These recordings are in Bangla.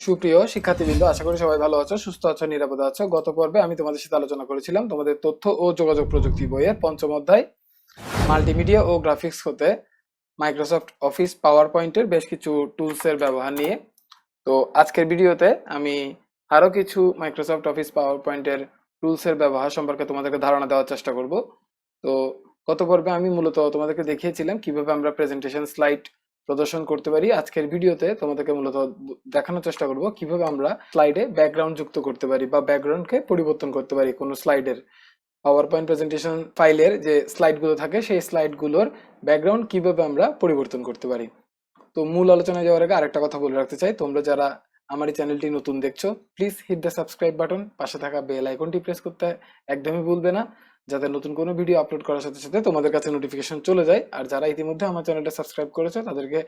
সুপ্রিয় শিক্ষার্থীবৃন্দ, আশা করি সবাই ভালো আছো, সুস্থ আছো, নিরাপদে আছো। গত পর্বে আমি তোমাদের সাথে আলোচনা করেছিলাম তোমাদের তথ্য ও যোগাযোগ প্রযুক্তি বইয়ের পঞ্চম অধ্যায় মাল্টিমিডিয়া ও গ্রাফিক্স হতে মাইক্রোসফট অফিস পাওয়ার পয়েন্টের বেশ কিছু টুলস এর ব্যবহার নিয়ে। তো আজকের ভিডিওতে আমি আরো কিছু মাইক্রোসফট অফিস পাওয়ার পয়েন্টের টুলস এর ব্যবহার সম্পর্কে তোমাদেরকে ধারণা দেওয়ার চেষ্টা করব। তো গত পর্বে আমি মূলত তোমাদেরকে দেখিয়েছিলাম কিভাবে আমরা প্রেজেন্টেশন স্লাইড প্রদর্শন করতে পারি। আজকের ভিডিওতে তোমাদেরকে মূলত দেখানোর চেষ্টা করব কিভাবে আমরা স্লাইডে ব্যাকগ্রাউন্ড যুক্ত করতে পারি বা ব্যাকগ্রাউন্ডকে পরিবর্তন করতে পারি কোনো স্লাইডের। পাওয়ার পয়েন্ট প্রেজেন্টেশন ফাইলের যে স্লাইডগুলো থাকে সেই স্লাইডগুলোর ব্যাকগ্রাউন্ড কিভাবে আমরা পরিবর্তন করতে পারি। তো মূল আলোচনায় যাওয়ার আগে আরেকটা কথা বলে রাখতে চাই, তোমরা যারা আমার এই চ্যানেলটি নতুন দেখছো, please hit the subscribe button, পাশে থাকা বেল আইকনটি প্রেস করতে একদমই ভুলবে না, যাতে নতুন কোনো ভিডিও আপলোড করার সাথে সাথে তোমাদের কাছে নোটিফিকেশন চলে যায়। আর যারা ইতিমধ্যে আমার চ্যানেলটা সাবস্ক্রাইব করেছো তাদেরকে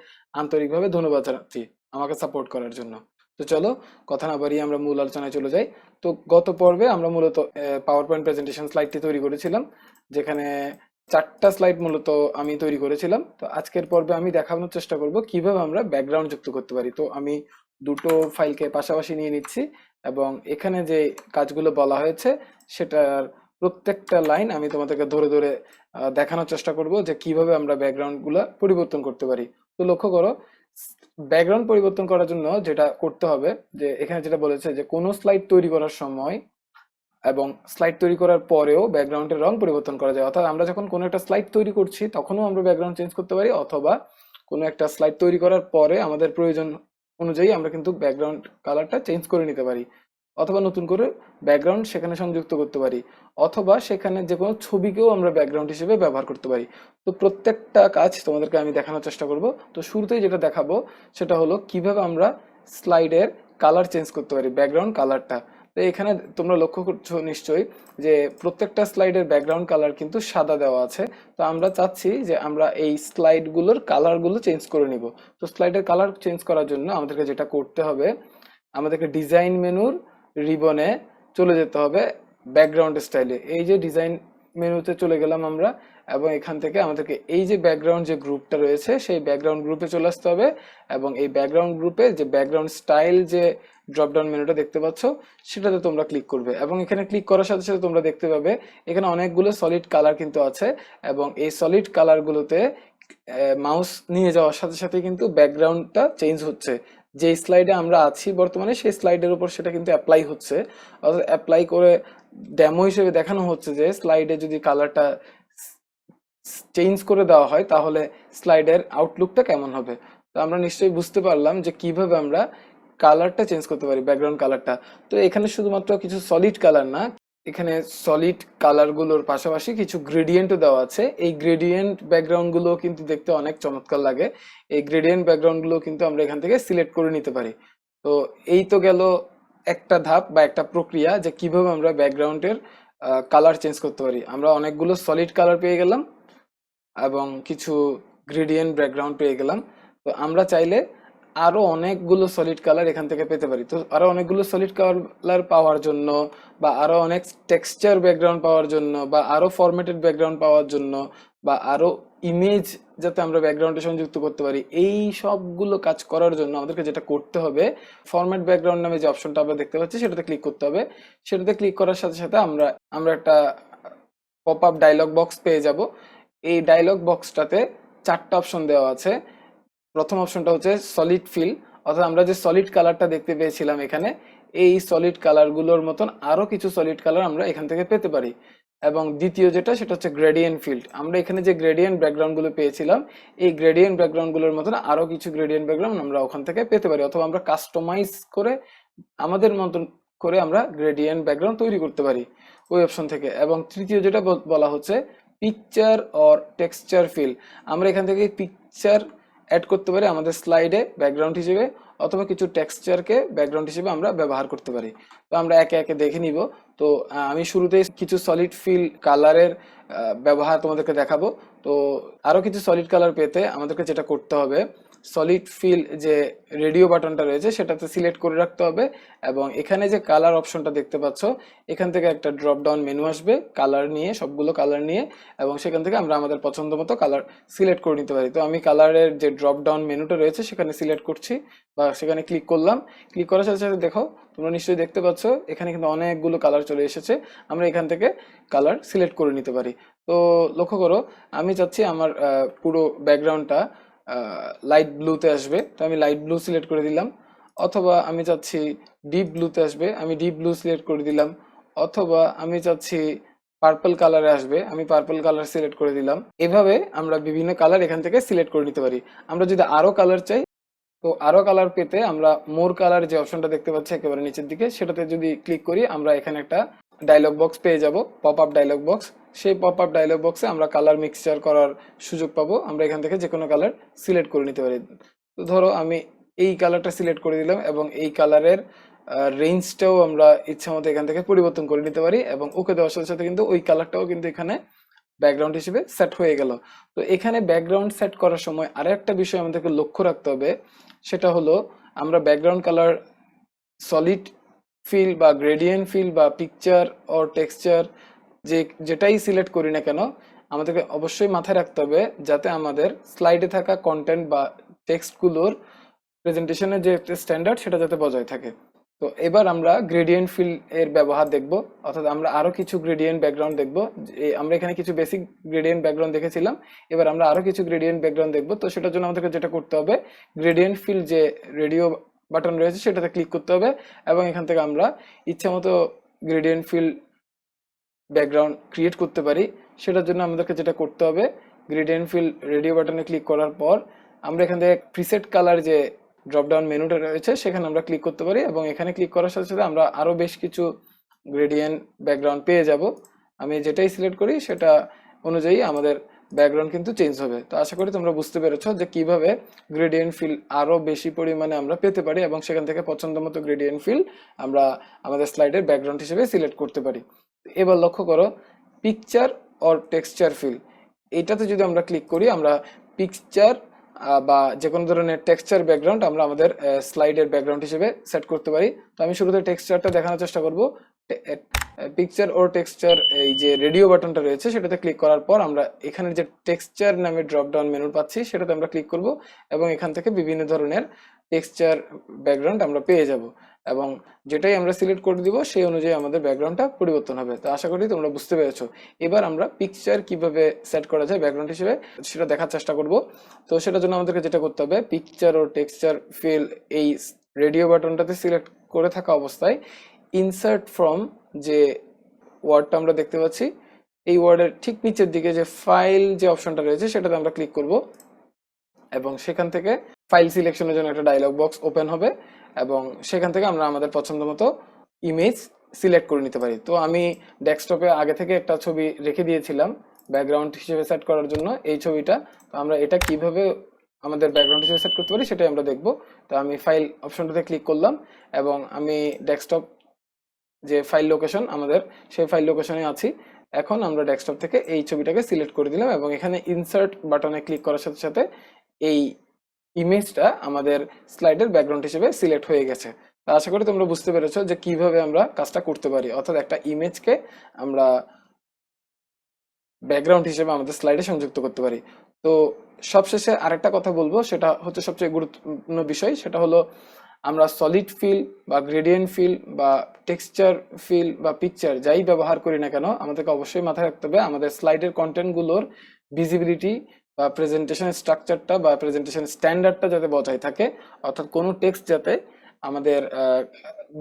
আন্তরিকভাবে ধন্যবাদ জানাচ্ছি আমাকে সাপোর্ট করার জন্য। তো চলো কথা না বাড়িয়ে আমরা মূল আলোচনায় চলে যাই। তো গত পর্বে আমরা মূলত পাওয়ার পয়েন্ট প্রেজেন্টেশন স্লাইডটি তৈরি করেছিলাম, যেখানে 4টা স্লাইড মূলত আমি তৈরি করেছিলাম। তো আজকের পর্বে আমি দেখানোর চেষ্টা করব কিভাবে আমরা ব্যাকগ্রাউন্ড যুক্ত করতে পারি। তো আমি দুটো ফাইলকে পাশাপাশি নিয়ে নিচ্ছি এবং এখানে যে কাজগুলো বলা হয়েছে সেটার প্রত্যেকটা লাইন আমি তোমাদেরকে ধরে ধরে দেখানোর চেষ্টা করব যে কিভাবে আমরা ব্যাকগ্রাউন্ড গুলা পরিবর্তন করতে পারি। তো লক্ষ্য করো, ব্যাকগ্রাউন্ড পরিবর্তন করার জন্য যেটা করতে হবে, যে এখানে যেটা বলেছে যে কোনো স্লাইড তৈরি করার সময় এবং স্লাইড তৈরি করার পরেও ব্যাকগ্রাউন্ডের রং পরিবর্তন করা যায়। অর্থাৎ আমরা যখন কোনো একটা স্লাইড তৈরি করছি তখনও আমরা ব্যাকগ্রাউন্ড চেঞ্জ করতে পারি, অথবা কোনো একটা স্লাইড তৈরি করার পরে আমাদের প্রয়োজন অনুযায়ী আমরা কিন্তু ব্যাকগ্রাউন্ড কালারটা চেঞ্জ করে নিতে পারি, অথবা নতুন করে ব্যাকগ্রাউন্ড সেখানে সংযুক্ত করতে পারি, অথবা সেখানে যে কোনো ছবিকেও আমরা ব্যাকগ্রাউন্ড হিসেবে ব্যবহার করতে পারি। তো প্রত্যেকটা কাজ তোমাদেরকে আমি দেখানোর চেষ্টা করব। তো শুরুতেই যেটা দেখাবো সেটা হলো কিভাবে আমরা স্লাইডের কালার চেঞ্জ করতে পারি, ব্যাকগ্রাউন্ড কালারটা। তো এখানে তোমরা লক্ষ্য করছো নিশ্চয়ই যে প্রত্যেকটা স্লাইডের ব্যাকগ্রাউন্ড কালার কিন্তু সাদা দেওয়া আছে। তো আমরা চাচ্ছি যে আমরা এই স্লাইডগুলোর কালারগুলো চেঞ্জ করে নিব। তো স্লাইডের কালার চেঞ্জ করার জন্য আমাদেরকে যেটা করতে হবে, আমাদেরকে ডিজাইন মেনুর রিবনে চলে যেতে হবে, ব্যাকগ্রাউন্ড স্টাইলে। এই যে ডিজাইন মেনুতে চলে গেলাম আমরা, এবং এখান থেকে আমাদেরকে এই যে ব্যাকগ্রাউন্ড যে গ্রুপটা রয়েছে সেই ব্যাকগ্রাউন্ড গ্রুপে চলে আসতে হবে, এবং এই ব্যাকগ্রাউন্ড গ্রুপে যে ব্যাকগ্রাউন্ড স্টাইল যে ড্রপডাউন মেনুটা দেখতে পাচ্ছ সেটাতে তোমরা ক্লিক করবে, এবং এখানে ক্লিক করার সাথে সাথে তোমরা দেখতে পাবে এখানে অনেকগুলো সলিড কালার কিন্তু আছে, এবং এই সলিড কালারগুলোতে মাউস নিয়ে যাওয়ার সাথে সাথে কিন্তু ব্যাকগ্রাউন্ডটা চেঞ্জ হচ্ছে। যে স্লাইডে আমরা আছি বর্তমানে সেই স্লাইডের উপর সেটা কিন্তু অ্যাপ্লাই হচ্ছে, অর্থাৎ অ্যাপ্লাই করে ডেমো হিসেবে দেখানো হচ্ছে যে স্লাইডে যদি কালারটা চেঞ্জ করে দেওয়া হয় তাহলে স্লাইডের আউটলুকটা কেমন হবে। তো আমরা নিশ্চয়ই বুঝতে পারলাম যে কিভাবে আমরা কালারটা চেঞ্জ করতে পারি, ব্যাকগ্রাউন্ড কালারটা। তো এখানে শুধুমাত্র কিছু সলিড কালার না, এখানে সলিড কালারগুলোর পাশাপাশি কিছু গ্রেডিয়েন্টও দেওয়া আছে। এই গ্রেডিয়েন্ট ব্যাকগ্রাউন্ডগুলো কিন্তু দেখতে অনেক চমৎকার লাগে। এই গ্রেডিয়েন্ট ব্যাকগ্রাউন্ডগুলো কিন্তু আমরা এখান থেকে সিলেক্ট করে নিতে পারি। তো এই তো গেল একটা ধাপ বা একটা প্রক্রিয়া যে কিভাবে আমরা ব্যাকগ্রাউন্ডের কালার চেঞ্জ করতে পারি। আমরা অনেকগুলো সলিড কালার পেয়ে গেলাম এবং কিছু গ্রেডিয়েন্ট ব্যাকগ্রাউন্ড পেয়ে গেলাম। তো আমরা চাইলে আরো অনেকগুলো সলিড কালার এখান থেকে পেতে পারি। তো আরো অনেকগুলো সলিড কালার পাওয়ার জন্য, বা আরো অনেক টেক্সচার ব্যাকগ্রাউন্ড পাওয়ার জন্য, বা আরো ফরম্যাটেড ব্যাকগ্রাউন্ড পাওয়ার জন্য, বা আরো ইমেজ যাতে আমরা ব্যাকগ্রাউন্ডে সংযুক্ত করতে পারি, এই সবগুলো কাজ করার জন্য আমাদেরকে যেটা করতে হবে, ফরম্যাট ব্যাকগ্রাউন্ড নামে যে অপশনটা আমরা দেখতে পাচ্ছি সেটাতে ক্লিক করতে হবে। সেটাতে ক্লিক করার সাথে সাথে আমরা আমরা একটা পপ আপ ডায়লগ বক্স পেয়ে যাব। এই ডায়লগ বক্সটাতে 4টা অপশন দেওয়া আছে। প্রথম অপশনটা হচ্ছে সলিড ফিল, অর্থাৎ আমরা যে সলিড কালারটা দেখতে পেয়েছিলাম এখানে, এই সলিড কালারগুলোর মতন আরো কিছু সলিড কালার আমরা এখান থেকে পেতে পারি। এবং দ্বিতীয় যেটা সেটা হচ্ছে গ্রেডিয়েন্ট ফিল্ড, আমরা এখানে যে গ্রেডিয়েন্ট ব্যাকগ্রাউন্ড গুলো পেয়েছিলাম এই গ্রেডিয়েন্ট ব্যাকগ্রাউন্ড গুলোর মতন আরো কিছু গ্রেডিয়েন্ট ব্যাকগ্রাউন্ড আমরা ওখান থেকে পেতে পারি, অথবা আমরা কাস্টমাইজ করে আমাদের মতন করে আমরা গ্রেডিয়েন্ট ব্যাকগ্রাউন্ড তৈরি করতে পারি ওই অপশন থেকে। এবং তৃতীয় যেটা বলা হচ্ছে পিকচার অর টেক্সচার ফিল, আমরা এখান থেকে পিকচার অ্যাড করতে পারি আমাদের স্লাইডে ব্যাকগ্রাউন্ড হিসেবে, অথবা কিছু টেক্সচারকে ব্যাকগ্রাউন্ড হিসেবে আমরা ব্যবহার করতে পারি। তো আমরা একে একে দেখে নিব। তো আমি শুরুতেই কিছু সলিড ফিল কালারের ব্যবহার তোমাদেরকে দেখাবো। তো আরো কিছু সলিড কালার পেতে আমাদেরকে যেটা করতে হবে, সলিড ফিল যে রেডিও বাটনটা রয়েছে সেটাতে সিলেক্ট করে রাখতে হবে। এবং এখানে যে কালার অপশনটা দেখতে পাচ্ছ, এখান থেকে একটা ড্রপ ডাউন মেনু আসবে কালার নিয়ে, সবগুলো কালার নিয়ে, এবং সেখান থেকে আমরা আমাদের পছন্দ মতো কালার সিলেক্ট করে নিতে পারি। তো আমি কালারের যে ড্রপ ডাউন মেনুটা রয়েছে সেখানে সিলেক্ট করছি বা সেখানে ক্লিক করলাম। ক্লিক করার সাথে সাথে দেখো, তোমরা নিশ্চয়ই দেখতে পাচ্ছ এখানে কিন্তু অনেকগুলো কালার চলে এসেছে। আমরা এখান থেকে কালার সিলেক্ট করে নিতে পারি। তো লক্ষ্য করো, আমি চাচ্ছি আমার পুরো ব্যাকগ্রাউন্ডটা লাইট ব্লুতে আসবে, তো আমি লাইট ব্লু সিলেক্ট করে দিলাম। অথবা আমি চাচ্ছি ডিপ ব্লুতে আসবে, আমি ডিপ ব্লু সিলেক্ট করে দিলাম। অথবা আমি চাচ্ছি পার্পল কালারে আসবে, আমি পার্পল কালার সিলেক্ট করে দিলাম। এভাবে আমরা বিভিন্ন কালার এখান থেকে সিলেক্ট করে নিতে পারি। আমরা যদি আরো কালার চাই, তো আরো কালার পেতে আমরা মোর কালার যে অপশনটা দেখতে পাচ্ছি একেবারে নিচের দিকে, সেটাতে যদি ক্লিক করি আমরা এখানে একটা ডায়লগ বক্স পেয়ে যাব, পপ আপ ডায়লগ বক্স। সেই পপ আপ ডায়লগ বক্সে আমরা কালার মিক্সচার করার সুযোগ পাবো। আমরা এখান থেকে যে কোনো কালার সিলেক্ট করে নিতে পারি। তো ধরো আমি এই কালারটা সিলেক্ট করে দিলাম এবং এই কালারের রেঞ্জটাও আমরা ইচ্ছা মতো এখান থেকে পরিবর্তন করে নিতে পারি, এবং ওকে দেওয়ার সাথে সাথে কিন্তু ওই কালারটাও কিন্তু এখানে ব্যাকগ্রাউন্ড হিসেবে সেট হয়ে গেল। তো এখানে ব্যাকগ্রাউন্ড সেট করার সময় আরো একটা বিষয় আমাদেরকে লক্ষ্য রাখতে হবে, সেটা হলো আমরা ব্যাকগ্রাউন্ড কালার সলিড ফিল বা গ্রেডিয়েন্ট ফিল বা পিকচার অর টেক্সচার যেটাই সিলেক্ট করি না কেন, আমাদেরকে অবশ্যই মাথায় রাখতে হবে যাতে আমাদের স্লাইডে থাকা কন্টেন্ট বা টেক্সটগুলোর প্রেজেন্টেশনের যে স্ট্যান্ডার্ড সেটা যাতে বজায় থাকে। তো এবার আমরা গ্রেডিয়েন্ট ফিল এর ব্যবহার দেখব, অর্থাৎ আমরা আরো কিছু গ্রেডিয়েন্ট ব্যাকগ্রাউন্ড দেখব। আমরা এখানে কিছু বেসিক গ্রেডিয়েন্ট ব্যাকগ্রাউন্ড দেখেছিলাম, এবার আমরা আরো কিছু গ্রেডিয়েন্ট ব্যাকগ্রাউন্ড দেখব। তো সেটার জন্য আমাদেরকে যেটা করতে হবে, গ্রেডিয়েন্ট ফিল যে রেডিও বাটন রয়েছে সেটাতে ক্লিক করতে হবে, এবং এখান থেকে আমরা ইচ্ছা মতো গ্রেডিয়েন্ট ফিল ব্যাকগ্রাউন্ড ক্রিয়েট করতে পারি। সেটার জন্য আমাদেরকে যেটা করতে হবে, গ্রেডিয়েন্ট ফিল রেডিও বাটনে ক্লিক করার পর আমরা এখান থেকে প্রিসেট কালার যে ড্রপ ডাউন মেনুটা রয়েছে সেখানে আমরা ক্লিক করতে পারি, এবং এখানে ক্লিক করার সাথে সাথে আমরা আরো বেশ কিছু গ্রেডিয়েন্ট ব্যাকগ্রাউন্ড পেয়ে যাব। আমি যেটাই সিলেক্ট করি সেটা অনুযায়ী আমাদের ব্যাকগ্রাউন্ড কিন্তু চেঞ্জ হবে। তো আশা করি তোমরা বুঝতে পেরেছো যে কিভাবে গ্রেডিয়েন্ট ফিল আরো বেশি পরিমাণে আমরা পেতে পারি, এবং সেখান থেকে পছন্দ মতো গ্রেডিয়েন্ট ফিল আমরা আমাদের স্লাইডের ব্যাকগ্রাউন্ড হিসেবে সিলেক্ট করতে পারি। এবার লক্ষ্য করো, পিকচার অর টেক্সচার ফিল, এইটাতে যদি আমরা ক্লিক করি আমরা পিকচার বা যে কোনো ধরনের টেক্সচার ব্যাকগ্রাউন্ড আমরা আমাদের স্লাইডের ব্যাকগ্রাউন্ড হিসেবে সেট করতে পারি। তো আমি শুরুতে টেক্সচারটা দেখানোর চেষ্টা করব। পিকচার ওর টেক্সচার এই যে রেডিও বাটনটা রয়েছে সেটাতে ক্লিক করার পর আমরা এখানে যে টেক্সচার নামে ড্রপ ডাউন মেনু পাচ্ছি সেটাতে আমরা ক্লিক করব, এবং এখান থেকে বিভিন্ন ধরনের টেক্সচার ব্যাকগ্রাউন্ড আমরা পেয়ে যাব, এবং যেটাই আমরা সিলেক্ট করে দিব সেই অনুযায়ী আমাদের ব্যাকগ্রাউন্ডটা পরিবর্তন হবে। তো আশা করি তোমরা বুঝতে পেরেছো। এবার আমরা পিকচার কিভাবে সেট করা যায় ব্যাকগ্রাউন্ড হিসেবে সেটা দেখার চেষ্টা করব। তো সেটার জন্য আমাদেরকে যেটা করতে হবে, পিকচার ও টেক্সচার ফিল এই রেডিও বাটনটাতে সিলেক্ট করে থাকা অবস্থায় ইনসার্ট ফ্রম যে ওয়ার্ডটা আমরা দেখতে পাচ্ছি, এই ওয়ার্ডের ঠিক নিচের দিকে যে ফাইল যে অপশনটা রয়েছে সেটাতে আমরা ক্লিক করব, এবং সেখান থেকে ফাইল সিলেকশনের জন্য একটা ডায়লগ বক্স ওপেন হবে, এবং সেখান থেকে আমরা আমাদের পছন্দ মতো ইমেজ সিলেক্ট করে নিতে পারি। তো আমি ডেস্কটপে আগে থেকে একটা ছবি রেখে দিয়েছিলাম ব্যাকগ্রাউন্ড হিসেবে সেট করার জন্য, এই ছবিটা। তো আমরা এটা কিভাবে আমাদের ব্যাকগ্রাউন্ড হিসেবে সেট করতে পারি সেটাই আমরা দেখব। তো আমি ফাইল অপশনটাতে ক্লিক করলাম, এবং আমি ডেস্কটপ যে ফাইল লোকেশন আমাদের সেই ফাইল লোকেশনে আছি। এখন আমরা ডেস্কটপ থেকে এই ছবিটাকে সিলেক্ট করে দিলাম, এবং এখানে ইনসার্ট বাটনে ক্লিক করার সাথে সাথে এই ইমেজটা আমাদের স্লাইডের ব্যাকগ্রাউন্ড হিসেবে সিলেক্ট হয়ে গেছে। তো আশা করি তোমরা বুঝতে পেরেছো যে কিভাবে আমরা কাজটা করতে পারি, অর্থাৎ একটা ইমেজকে আমরা ব্যাকগ্রাউন্ড হিসেবে আমাদের স্লাইডে সংযুক্ত করতে পারি। তো সবশেষে আরেকটা কথা বলবো, সেটা হচ্ছে সবচেয়ে গুরুত্বপূর্ণ বিষয়, সেটা হলো আমরা সলিড ফিল বা গ্রেডিয়েন্ট ফিল বা টেক্সচার ফিল বা পিকচার যাই ব্যবহার করি না কেন, আমাদেরকে অবশ্যই মাথায় রাখতে হবে আমাদের স্লাইডের কন্টেন্টগুলোর ভিজিবিলিটি বা প্রেজেন্টেশন স্ট্রাকচারটা বা প্রেজেন্টেশন স্ট্যান্ডার্ডটা যাতে বজায় থাকে, অর্থাৎ কোনো টেক্সট যাতে আমাদের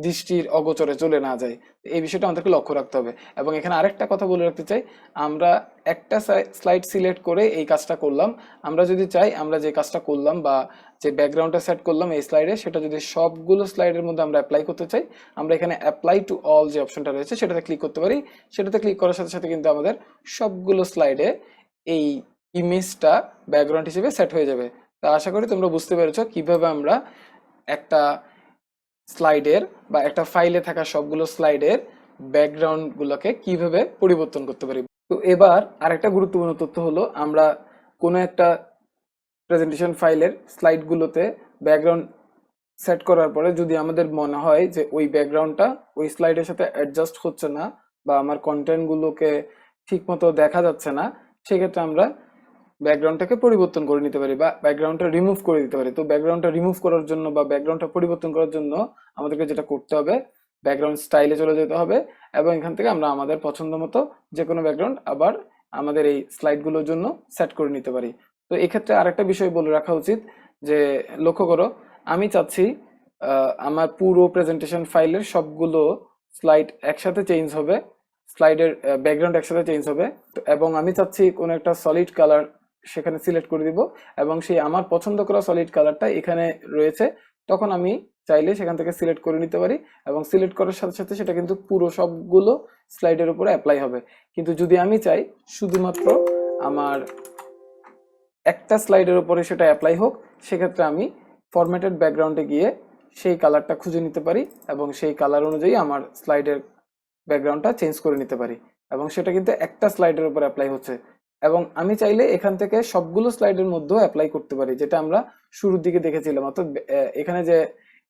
দৃষ্টির অগোচরে চলে না যায়, এই বিষয়টা আমাদেরকে লক্ষ্য রাখতে হবে। এবং এখানে আরেকটা কথা বলে রাখতে চাই, আমরা একটা স্লাইড সিলেক্ট করে এই কাজটা করলাম, আমরা যদি চাই আমরা যে কাজটা করলাম বা যে ব্যাকগ্রাউন্ডটা সেট করলাম এই স্লাইডে, সেটা যদি সবগুলো স্লাইডের মধ্যে আমরা অ্যাপ্লাই করতে চাই, আমরা এখানে অ্যাপ্লাই টু অল যে অপশনটা রয়েছে সেটাতে ক্লিক করতে পারি। সেটাতে ক্লিক করার সাথে সাথে কিন্তু আমাদের সবগুলো স্লাইডে এই ইমেজটা ব্যাকগ্রাউন্ড হিসেবে সেট হয়ে যাবে। তা আশা করি তোমরা বুঝতে পেরেছো কিভাবে আমরা একটা স্লাইডের বা একটা ফাইলে থাকা সবগুলো স্লাইডের ব্যাকগ্রাউন্ড গুলোকে কিভাবে পরিবর্তন করতে পারি। তো এবার আরেকটা গুরুত্বপূর্ণ তথ্য হলো, আমরা কোনো একটা প্রেজেন্টেশন ফাইলের স্লাইডগুলোতে ব্যাকগ্রাউন্ড সেট করার পরে যদি আমাদের মনে হয় যে ওই ব্যাকগ্রাউন্ডটা ওই স্লাইডের সাথে অ্যাডজাস্ট হচ্ছে না বা আমার কন্টেন্টগুলোকে ঠিকমতো দেখা যাচ্ছে না, সেক্ষেত্রে আমরা ব্যাকগ্রাউন্ডটাকে পরিবর্তন করে নিতে পারি বা ব্যাকগ্রাউন্ডটা রিমুভ করে দিতে পারি। তো ব্যাকগ্রাউন্ডটা রিমুভ করার জন্য বা ব্যাকগ্রাউন্ডটা পরিবর্তন করার জন্য আমাদেরকে যেটা করতে হবে, ব্যাকগ্রাউন্ড স্টাইলে চলে যেতে হবে এবং এখান থেকে আমরা আমাদের পছন্দ মতো যে কোনো ব্যাকগ্রাউন্ড আবার আমাদের এই স্লাইডগুলোর জন্য সেট করে নিতে পারি। তো এক্ষেত্রে আরেকটা বিষয় বলে রাখা উচিত যে লক্ষ্য করো, আমি চাচ্ছি আমার পুরো প্রেজেন্টেশন ফাইলের সবগুলো স্লাইড একসাথে চেঞ্জ হবে, স্লাইডের ব্যাকগ্রাউন্ড একসাথে চেঞ্জ হবে এবং আমি চাচ্ছি কোনো একটা সলিড কালার সেখানে সিলেক্ট করে দিব এবং সেই আমার পছন্দ করা সলিড কালারটা এখানে রয়েছে, তখন আমি চাইলে সেখান থেকে সিলেক্ট করে নিতে পারি এবং সিলেক্ট করার সাথে সাথে সেটা কিন্তু পুরো সবগুলো স্লাইডের উপরে অ্যাপ্লাই হবে। কিন্তু যদি আমি চাই শুধুমাত্র আমার একটা স্লাইডের উপরে সেটা অ্যাপ্লাই হোক, সেক্ষেত্রে আমি ফরম্যাটেড ব্যাকগ্রাউন্ডে গিয়ে সেই কালারটা খুঁজে নিতে পারি এবং সেই কালার অনুযায়ী আমার স্লাইডের ব্যাকগ্রাউন্ডটা চেঞ্জ করে নিতে পারি এবং সেটা কিন্তু একটা স্লাইডের উপর অ্যাপ্লাই হচ্ছে। এবং আমি চাইলে এখান থেকে সবগুলো স্লাইডের মধ্যেও অ্যাপ্লাই করতে পারি, যেটা আমরা শুরুর দিকে দেখেছিলাম। অর্থাৎ এখানে যে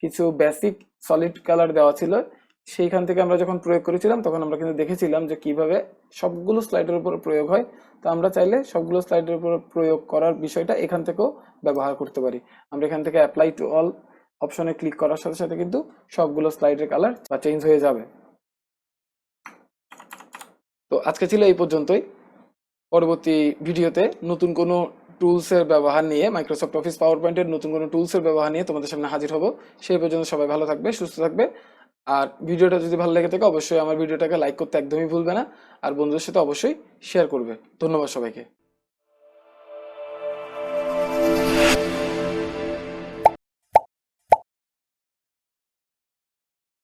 কিছু বেসিক সলিড কালার দেওয়া ছিল সেইখান থেকে আমরা যখন প্রয়োগ করেছিলাম তখন আমরা কিন্তু দেখেছিলাম যে কিভাবে সবগুলো স্লাইডের উপর প্রয়োগ হয়। তো আমরা চাইলে সবগুলো স্লাইডের উপর প্রয়োগ করার বিষয়টা এখান থেকেও ব্যবহার করতে পারি। আমরা এখান থেকে অ্যাপ্লাই টু অল অপশনে ক্লিক করার সাথে সাথে কিন্তু সবগুলো স্লাইডের কালার বা চেঞ্জ হয়ে যাবে। তো আজকে ছিল এই পর্যন্তই। পরবর্তী ভিডিওতে নতুন কোনো টুলসের ব্যবহার নিয়ে, মাইক্রোসফট অফিস পাওয়ার পয়েন্টের নতুন কোনো টুলসের ব্যবহার নিয়ে তোমাদের সামনে হাজির হব। সেই পর্যন্ত সবাই ভালো থাকবে, সুস্থ থাকবে। আর ভিডিওটা যদি ভালো লেগে থাকে অবশ্যই আমার ভিডিওটাকে লাইক করতে একদমই ভুলবে না আর বন্ধুদের সাথে অবশ্যই শেয়ার করবে। ধন্যবাদ সবাইকে।